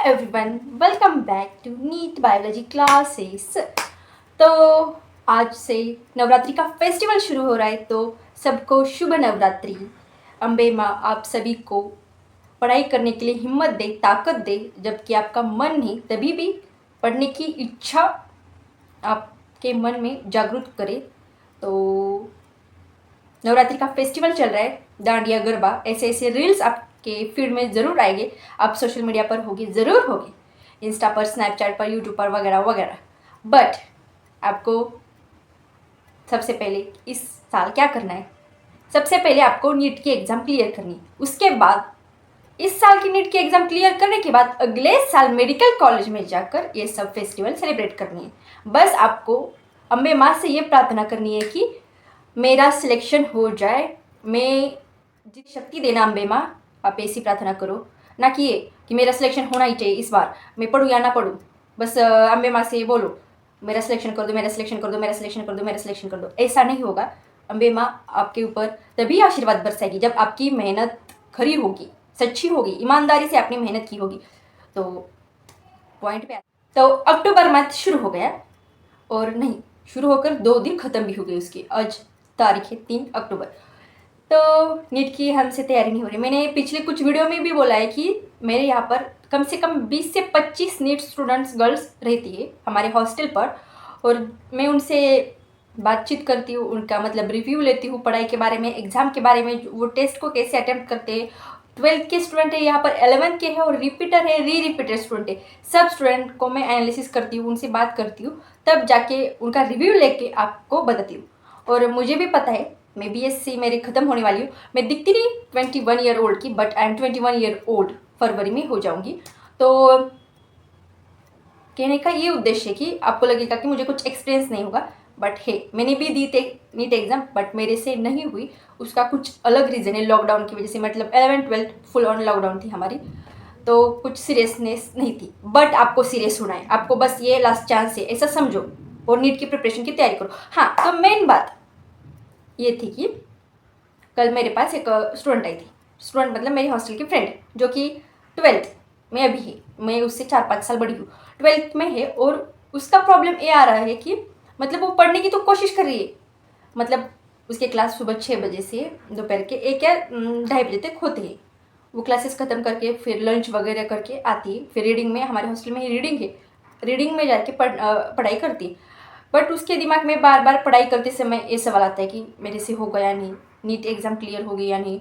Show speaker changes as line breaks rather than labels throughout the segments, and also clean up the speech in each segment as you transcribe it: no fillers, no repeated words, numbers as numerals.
Everyone, welcome back to NEET biology classes. तो आज से नवरात्रि का फेस्टिवल शुरू हो रहा है, तो सबको शुभ नवरात्रि। अम्बे माँ आप सभी को पढ़ाई करने के लिए हिम्मत दे, ताकत दे। जबकि आपका मन नहीं, तभी भी पढ़ने की इच्छा आपके मन में जागृत करे। तो नवरात्रि का फेस्टिवल चल रहा है, डांडिया गरबा, ऐसे ऐसे रील्स आपके फीड में ज़रूर आएंगे। आप सोशल मीडिया पर होगी, ज़रूर होगी, इंस्टा पर, स्नैपचैट पर, यूट्यूब पर वगैरह वगैरह। बट आपको सबसे पहले इस साल क्या करना है? सबसे पहले आपको नीट की एग्ज़ाम क्लियर करनी है। उसके बाद इस साल की नीट की एग्ज़ाम क्लियर करने के बाद अगले साल मेडिकल कॉलेज में जाकर ये सब फेस्टिवल सेलिब्रेट करनी है। बस आपको अम्बे माँ से ये प्रार्थना करनी है कि मेरा सिलेक्शन हो जाए। मैं जितनी शक्ति देना अम्बे माँ, आप ऐसी प्रार्थना करो, ना कि ये कि मेरा सिलेक्शन होना ही चाहिए इस बार, मैं पढ़ूँ या ना पढ़ूँ। बस अम्बे माँ से बोलो मेरा सिलेक्शन कर दो, मेरा सिलेक्शन कर दो, मेरा सिलेक्शन कर दो, मेरा सिलेक्शन कर दो। ऐसा नहीं होगा। अम्बे माँ आपके ऊपर तभी आशीर्वाद बरसाएगी जब आपकी मेहनत खरी होगी, सच्ची होगी, ईमानदारी से आपने मेहनत की होगी। तो पॉइंट पे तो अक्टूबर मंथ शुरू हो गया, और नहीं, शुरू होकर 2 दिन ख़त्म भी हो गए उसकी। आज तारीख है 3 अक्टूबर। तो नीट की हमसे तैयारी नहीं हो रही। मैंने पिछले कुछ वीडियो में भी बोला है कि मेरे यहाँ पर कम से कम 20 से 25 नीट स्टूडेंट्स गर्ल्स रहती है हमारे हॉस्टल पर, और मैं उनसे बातचीत करती हूँ, उनका मतलब रिव्यू लेती हूँ पढ़ाई के बारे में, एग्ज़ाम के बारे में, वो टेस्ट को कैसे अटेम्प्ट करते हैं। 12th के स्टूडेंट है यहाँ पर, 11th के है, और रिपीटर है, रिपीटर स्टूडेंट है। सब स्टूडेंट को मैं एनालिसिस करती हूँ, उनसे बात करती हूँ, तब जाके उनका रिव्यू लेके आपको बताती हूँ। और मुझे भी पता है, मैं बीएससी मेरी ख़त्म होने वाली हूँ। मैं दिखती नहीं 21 ईयर ओल्ड की, but I am 21 year old, फरवरी में हो जाऊँगी। तो कहने का ये उद्देश्य है कि आपको लगेगा कि मुझे कुछ एक्सपीरियंस नहीं होगा, बट है, मैंने भी दी थे नीट एग्ज़ाम, बट मेरे से नहीं हुई। उसका कुछ अलग रीज़न है, लॉकडाउन की वजह से। मतलब 11th-12th फुल ऑन लॉकडाउन थी हमारी, तो कुछ सीरियसनेस नहीं थी। बट आपको सीरियस होना है, आपको बस ये लास्ट चांस है, ऐसा समझो, और नीट की प्रिपरेशन की तैयारी करो। हाँ, तो मेन बात ये थी कि कल मेरे पास एक स्टूडेंट आई थी। स्टूडेंट मतलब मेरी हॉस्टल की फ्रेंड, जो कि 12th में अभी है। मैं उससे 4-5 साल बड़ी हूँ, 12th में है। और उसका प्रॉब्लम ये आ रहा है कि मतलब वो पढ़ने की तो कोशिश कर रही है, मतलब उसके क्लास सुबह 6 बजे से दोपहर के 1 या 2:30 बजे तक होते हैं। वो क्लासेस ख़त्म करके फिर लंच वगैरह करके आती है, फिर रीडिंग में, हमारे हॉस्टल में ही रीडिंग है, रीडिंग में जाके पढ़ाई करती है। बट उसके दिमाग में बार बार पढ़ाई करते समय ये सवाल आता है कि मेरे से होगा या नहीं, नीट एग्ज़ाम क्लियर होगी या नहीं,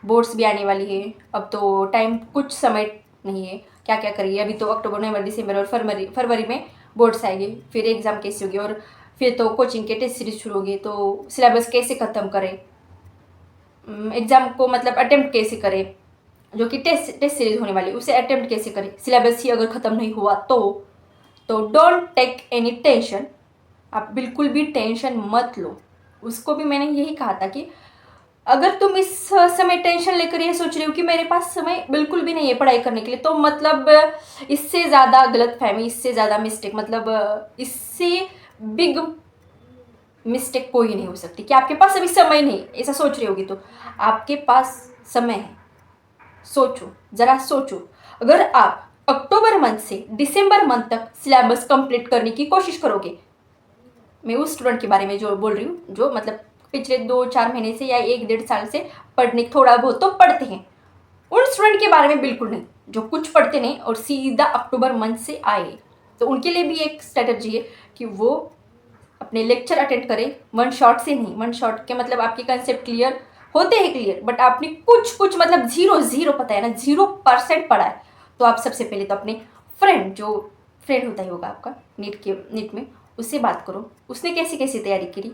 बोर्ड्स भी आने वाली है, अब तो टाइम कुछ समय नहीं है, क्या क्या करिए। अभी तो अक्टूबर, नवंबर, दिसंबर और फरवरी में बोर्ड्स आएंगे, फिर एग्ज़ाम कैसे होगी, और फिर तो कोचिंग के टेस्ट सीरीज शुरू होगी, तो सिलेबस कैसे ख़त्म करें, एग्ज़ाम को मतलब अटेम्प्ट कैसे करें, जो कि टेस्ट सीरीज होने वाली उसे अटेम्प्ट कैसे करें, सिलेबस ही अगर ख़त्म नहीं हुआ तो डोंट टेक एनी टेंशन। आप बिल्कुल भी टेंशन मत लो। उसको भी मैंने यही कहा था कि अगर तुम इस समय टेंशन लेकर ये सोच रही हो कि मेरे पास समय बिल्कुल भी नहीं है पढ़ाई करने के लिए, तो मतलब इससे ज़्यादा गलतफहमी, इससे ज़्यादा मिस्टेक, मतलब इससे बिग मिस्टेक कोई नहीं हो सकती कि आपके पास अभी समय नहीं, ऐसा सोच रही होगी। तो आपके पास समय है। सोचो, ज़रा सोचो, अगर आप अक्टूबर मंथ से दिसंबर मंथ तक सिलेबस कंप्लीट करने की कोशिश करोगे, मैं उस स्टूडेंट के बारे में जो बोल रही हूँ, जो मतलब पिछले 2-4 महीने से या 1-1.5 साल से पढ़ने थोड़ा बहुत तो पढ़ते हैं, उन स्टूडेंट के बारे में बिल्कुल नहीं जो कुछ पढ़ते नहीं और सीधा अक्टूबर मंथ से आए। तो उनके लिए भी एक स्ट्रेटजी है कि वो अपने लेक्चर अटेंड करें, वन शॉट से नहीं। वन शॉट के मतलब आपके कंसेप्ट क्लियर होते हैं क्लियर, बट आपने कुछ मतलब 0 पता है ना, 0% पढ़ा है। तो आप सबसे पहले तो अपने फ्रेंड, जो फ्रेंड होता ही होगा आपका नीट में, उससे बात करो, उसने कैसी कैसी तैयारी करी।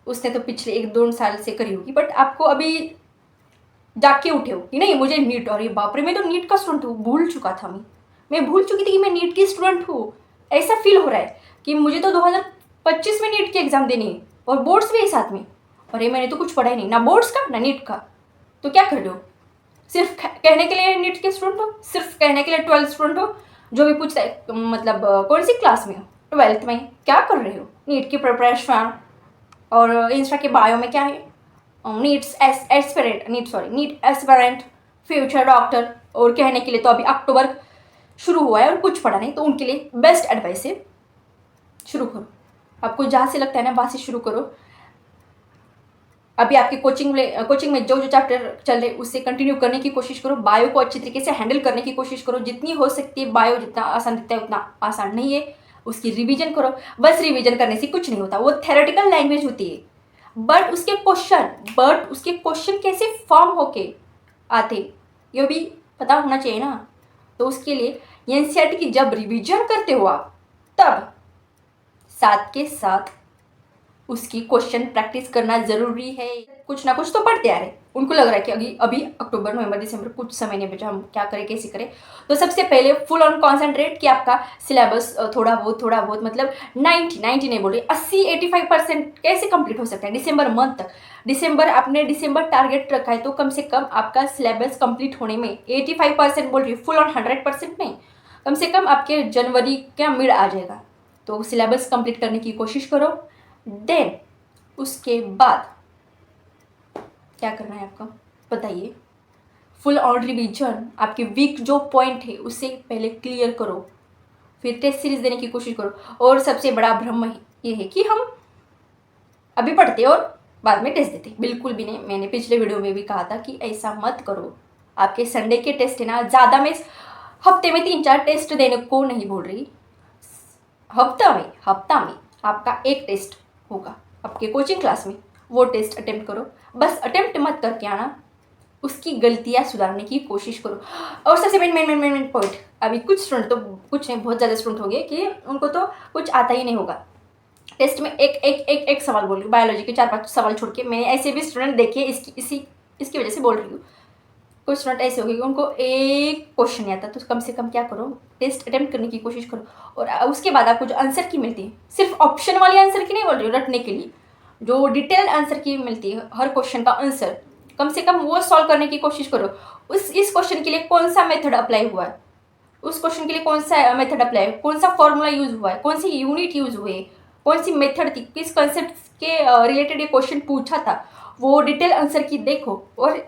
उसने तो पिछले 1-2 साल से करी होगी, बट आपको अभी जाके उठे हो कि नहीं मुझे नीट, और ये बाप रे, मैं तो नीट का स्टूडेंट हूँ, भूल चुका था। मैं भूल चुकी थी कि मैं नीट की स्टूडेंट हूँ। ऐसा फील हो रहा है कि मुझे तो 2025 में नीट की एग्ज़ाम देनी है, और बोर्ड्स भी है साथ में। अरे मैंने तो कुछ पढ़ा ही नहीं, ना बोर्ड्स का ना नीट का। तो क्या कर रहे हो? सिर्फ कहने के लिए नीट के स्टूडेंट हो, सिर्फ कहने के लिए 12th स्टूडेंट हो। जो भी पूछता है मतलब कौन सी क्लास में हो, 12th में, क्या कर रहे हो? नीट की प्रिपरेशन। और इंस्टा के बायो में क्या है, नीट एस्पिरेंट फ्यूचर डॉक्टर। और कहने के लिए तो अभी अक्टूबर शुरू हुआ है और कुछ पढ़ा नहीं, तो उनके लिए बेस्ट एडवाइस है शुरू करो। आपको जहाँ से लगता है ना वहाँ से शुरू करो। अभी आपके कोचिंग में जो जो चैप्टर चल रहे उससे कंटिन्यू करने की कोशिश करो। बायो को अच्छी तरीके से हैंडल करने की कोशिश करो जितनी हो सकती है। बायो जितना आसान दिखता है उतना आसान नहीं है, उसकी रिवीजन करो। बस रिवीजन करने से कुछ नहीं होता, वो थेरेटिकल लैंग्वेज होती है। बट उसके क्वेश्चन कैसे फॉर्म होके आते ये भी पता होना चाहिए ना। तो उसके लिए एनसीईआरटी की जब रिवीजन करते हो आप, तब साथ के साथ उसकी क्वेश्चन प्रैक्टिस करना ज़रूरी है। कुछ ना कुछ तो पढ़ते आ रहे, उनको लग रहा है कि अभी अक्टूबर नवंबर दिसंबर कुछ समय नहीं बचा, हम क्या करें कैसे करें। तो सबसे पहले फुल ऑन कॉन्सेंट्रेट कि आपका सिलेबस थोड़ा बहुत मतलब 90 नहीं बोल रही, 80-85% कैसे कंप्लीट हो सकता है डिसंबर मंथ तक। आपने डिसंबर टारगेट रखा है तो कम से कम आपका सिलेबस कंप्लीट होने में 85% बोल रही है, फुल ऑन 100% नहीं, कम से कम आपके जनवरी का मिड आ जाएगा। तो सिलेबस कंप्लीट करने की कोशिश करो। देन उसके बाद क्या करना है आपको बताइए। फुल ऑन रिवीजन, आपके वीक जो पॉइंट है उससे पहले क्लियर करो, फिर टेस्ट सीरीज देने की कोशिश करो। और सबसे बड़ा भ्रम ये है कि हम अभी पढ़ते और बाद में टेस्ट देते, बिल्कुल भी नहीं। मैंने पिछले वीडियो में भी कहा था कि ऐसा मत करो। आपके संडे के टेस्ट है ना, ज़्यादा में हफ्ते में 3-4 टेस्ट देने को नहीं बोल रही, हफ्ता में आपका एक टेस्ट होगा आपके कोचिंग क्लास में, वो टेस्ट अटेम्प्ट करो। बस अटेम्प्ट मत करके आना, उसकी गलतियाँ सुधारने की कोशिश करो। और सबसे मेन पॉइंट, अभी कुछ स्टूडेंट तो कुछ नहीं, बहुत ज़्यादा स्टूडेंट हो गए कि उनको तो कुछ आता ही नहीं होगा। टेस्ट में एक सवाल बोल रही हूँ, बायोलॉजी के 4-5 सवाल छोड़ के। मैंने ऐसे भी स्टूडेंट देखे, इसकी वजह से बोल रही हूँ। कुछ स्टूडेंट ऐसे हो गए कि उनको एक क्वेश्चन नहीं आता, तो कम से कम क्या करो, टेस्ट अटेम्प्ट करने की कोशिश करो। और उसके बाद आपको जो आंसर की मिलती है, सिर्फ ऑप्शन वाले आंसर की नहीं बोल रही हूँ, रटने के लिए जो डिटेल आंसर की मिलती है, हर क्वेश्चन का आंसर, कम से कम वो सॉल्व करने की कोशिश करो। इस क्वेश्चन के लिए कौन सा मेथड अप्लाई हुआ है, उस क्वेश्चन के लिए कौन सा मेथड अप्लाई है, कौन सा फॉर्मूला यूज हुआ है, कौन सी यूनिट यूज हुई, कौन सी मेथड थी, किस कॉन्सेप्ट के रिलेटेड ये क्वेश्चन पूछा था, वो डिटेल आंसर की देखो। और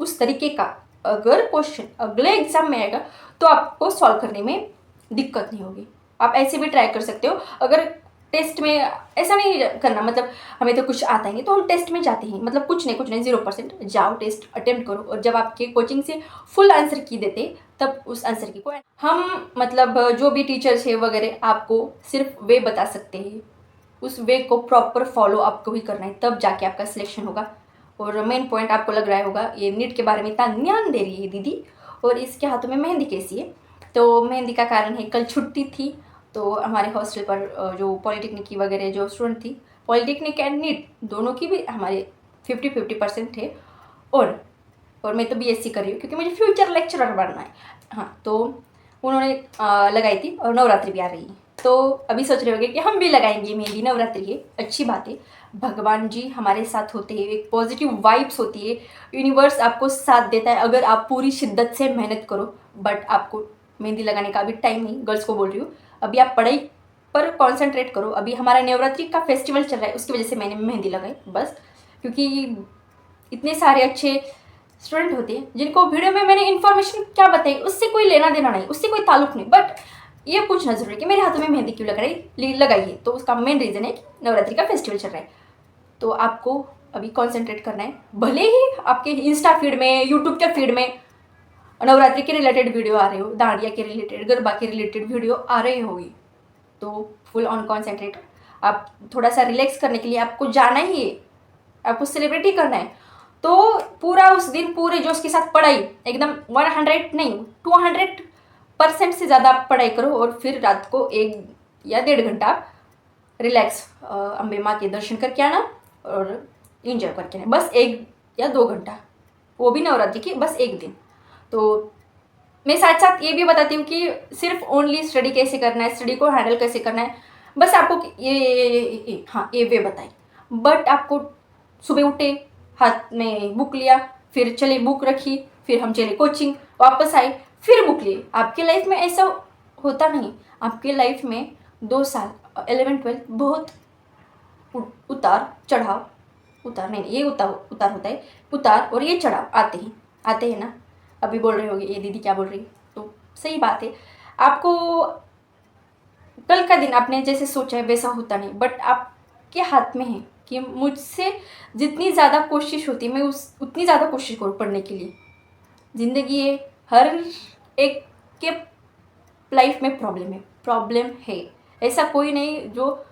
उस तरीके का अगर क्वेश्चन अगले एग्जाम में आएगा तो आपको सॉल्व करने में दिक्कत नहीं होगी। आप ऐसे भी ट्राई कर सकते हो। अगर टेस्ट में ऐसा नहीं करना, मतलब हमें तो कुछ आता ही नहीं तो हम टेस्ट में जाते ही, मतलब कुछ नहीं 0%, जाओ टेस्ट अटेम्प्ट करो। और जब आपके कोचिंग से फुल आंसर की देते तब उस आंसर की को हम, मतलब जो भी टीचर्स है वगैरह, आपको सिर्फ वे बता सकते हैं, उस वे को प्रॉपर फॉलो आपको ही करना है, तब जाके आपका सिलेक्शन होगा। और मेन पॉइंट आपको लग रहा होगा ये नीट के बारे में इतना ज्ञान दे रही है दीदी, और इसके हाथों में मेहंदी कैसी है। तो मेहंदी का कारण है कल छुट्टी थी, तो हमारे हॉस्टल पर जो पॉलिटेक्निक की वगैरह जो स्टूडेंट थी, पॉलिटेक्निक एंड नीट दोनों की भी हमारे 50-50% थे। और मैं तो बीएससी कर रही हूँ क्योंकि मुझे फ्यूचर लेक्चरर बनना है। हाँ, तो उन्होंने लगाई थी, और नवरात्रि भी आ रही है तो अभी सोच रहे होंगे कि हम भी लगाएंगे मेहंदी, नवरात्रि है, अच्छी बात है। भगवान जी हमारे साथ होते हैं, एक पॉजिटिव वाइब्स होती है, यूनिवर्स आपको साथ देता है अगर आप पूरी शिद्दत से मेहनत करो। बट आपको मेहंदी लगाने का अभी टाइम नहीं, गर्ल्स को बोल रही हूँ, अभी आप पढ़ाई पर कॉन्सेंट्रेट करो। अभी हमारा नवरात्रि का फेस्टिवल चल रहा है, उसकी वजह से मैंने मेहंदी लगाई बस, क्योंकि इतने सारे अच्छे स्टूडेंट होते हैं जिनको वीडियो में मैंने इन्फॉर्मेशन क्या बताई उससे कोई लेना देना नहीं, उससे कोई ताल्लुक नहीं, बट ये पूछना जरूरी है कि मेरे हाथों में मेहंदी क्यों लगाई है। तो उसका मेन रीज़न है कि नवरात्रि का फेस्टिवल चल रहा है, तो आपको अभी कॉन्सेंट्रेट करना है। भले ही आपके इंस्टा फीड में, यूट्यूब के फीड में नवरात्रि के रिलेटेड वीडियो आ रहे हो, दांडिया के रिलेटेड, गरबा के रिलेटेड वीडियो आ रहे होगी, तो फुल ऑन कॉन्सेंट्रेट। आप थोड़ा सा रिलैक्स करने के लिए आपको जाना ही है, आपको सेलिब्रेट करना है, तो पूरा उस दिन पूरे जोश के साथ पढ़ाई, एकदम 100 नहीं 200% से ज़्यादा आप पढ़ाई करो। और फिर रात को 1 या 1.5 घंटा रिलैक्स अम्बे माँ के दर्शन करके आना और इंजॉय करके आना, बस 1 या 2 घंटा, वो भी नवरात्रि की बस एक दिन। तो मैं साथ साथ ये भी बताती हूँ कि सिर्फ ओनली स्टडी कैसे करना है, स्टडी को हैंडल कैसे करना है, बस आपको ये वे बताई। बट आपको सुबह उठे, हाथ में बुक लिया, फिर चले बुक रखी, फिर हम चले कोचिंग, वापस आए, फिर बुक लिए। आपके लाइफ में ऐसा होता नहीं, आपके लाइफ में 2 साल 11-12 बहुत उतार चढ़ाव, उतार नहीं, ये उतार होता है, उतार और ये चढ़ाव आते हैं ना। अभी बोल रहे होगे ये दीदी क्या बोल रही है, तो सही बात है। आपको कल का दिन आपने जैसे सोचा है वैसा होता नहीं, बट आपके हाथ में है कि मुझसे जितनी ज़्यादा कोशिश होती है मैं उतनी ज़्यादा कोशिश करूँ पढ़ने के लिए। ज़िंदगी है, हर एक के लाइफ में प्रॉब्लम है। ऐसा कोई नहीं जो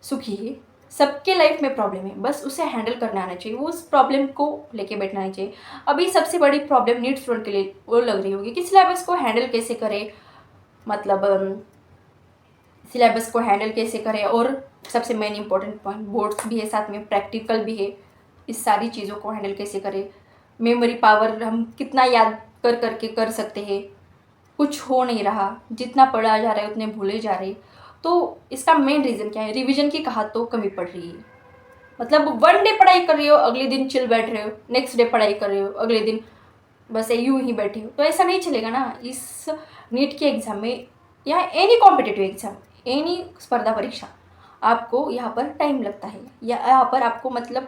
सुखी है, सबके लाइफ में प्रॉब्लम है, बस उसे हैंडल करना आना चाहिए, उस प्रॉब्लम को लेके बैठना नहीं चाहिए। अभी सबसे बड़ी प्रॉब्लम नीट स्टूडेंट के लिए वो लग रही होगी कि सिलेबस को हैंडल कैसे करें, मतलब सिलेबस को हैंडल कैसे करें, और सबसे मेन इंपॉर्टेंट पॉइंट बोर्ड्स भी है, साथ में प्रैक्टिकल भी है। इस सारी चीज़ों को हैंडल कैसे करें, मेमोरी पावर हम कितना याद करके कर सकते हैं, कुछ हो नहीं रहा, जितना पढ़ा जा रहा है उतने भूले जा रहे। तो इसका मेन रीज़न क्या है? रिवीजन की कहा तो कमी पड़ रही है। मतलब वन डे पढ़ाई कर रही हो, अगले दिन चिल बैठ रहे हो, नेक्स्ट डे पढ़ाई कर रहे हो, अगले दिन बस यूं ही बैठे हो, तो ऐसा नहीं चलेगा ना। इस नीट के एग्ज़ाम में या एनी कॉम्पिटिटिव एग्ज़ाम, एनी स्पर्धा परीक्षा, आपको यहाँ पर टाइम लगता है, या यहाँ पर आपको मतलब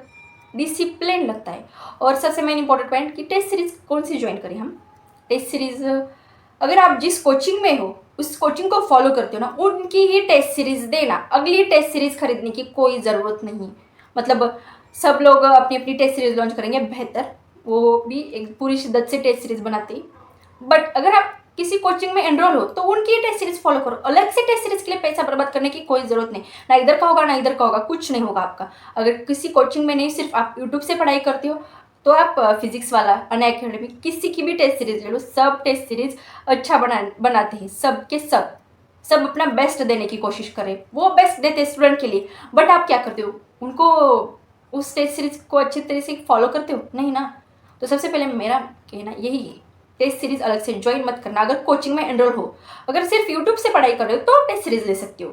डिसिप्लिन लगता है। और सबसे मेन इंपॉर्टेंट पॉइंट कि टेस्ट सीरीज़ कौन सी ज्वाइन करें हम। टेस्ट सीरीज़ अगर आप जिस कोचिंग में हो उस कोचिंग को फॉलो करते हो ना, उनकी ही टेस्ट सीरीज़ देना, अगली टेस्ट सीरीज़ खरीदने की कोई ज़रूरत नहीं। मतलब सब लोग अपनी अपनी टेस्ट सीरीज़ लॉन्च करेंगे, बेहतर, वो भी एक पूरी शिद्दत से टेस्ट सीरीज़ बनाते हैं। बट अगर आप किसी कोचिंग में एनरोल हो तो उनकी टेस्ट सीरीज फॉलो करो, अलग से टेस्ट सीरीज के लिए पैसा बर्बाद करने की कोई ज़रूरत नहीं। ना इधर का होगा ना इधर का होगा, कुछ नहीं होगा आपका। अगर किसी कोचिंग में नहीं, सिर्फ आप यूट्यूब से पढ़ाई करते हो, तो आप फिजिक्स वाला, अनअकैडमी, किसी की भी टेस्ट सीरीज ले लो, सब टेस्ट सीरीज अच्छा बनाते हैं, सब अपना बेस्ट देने की कोशिश करें, वो बेस्ट देते हैं स्टूडेंट के लिए। बट आप क्या करते हो, उनको उस टेस्ट सीरीज को अच्छी तरह से फॉलो करते हो? नहीं ना। तो सबसे पहले मेरा कहना यही है, टेस्ट सीरीज अलग से ज्वाइन मत करना अगर कोचिंग में एनरोल हो। अगर सिर्फ यूट्यूब से पढ़ाई कर रहे हो तो टेस्ट सीरीज ले सकते हो।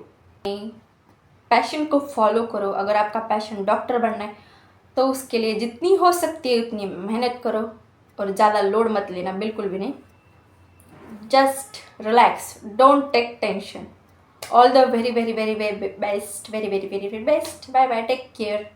पैशन को फॉलो करो। अगर आपका पैशन डॉक्टर बनना है तो उसके लिए जितनी हो सकती है उतनी मेहनत करो, और ज़्यादा लोड मत लेना, बिल्कुल भी नहीं। Just relax, don't take tension. All the very very very very best, very very very very best. Bye bye, take care.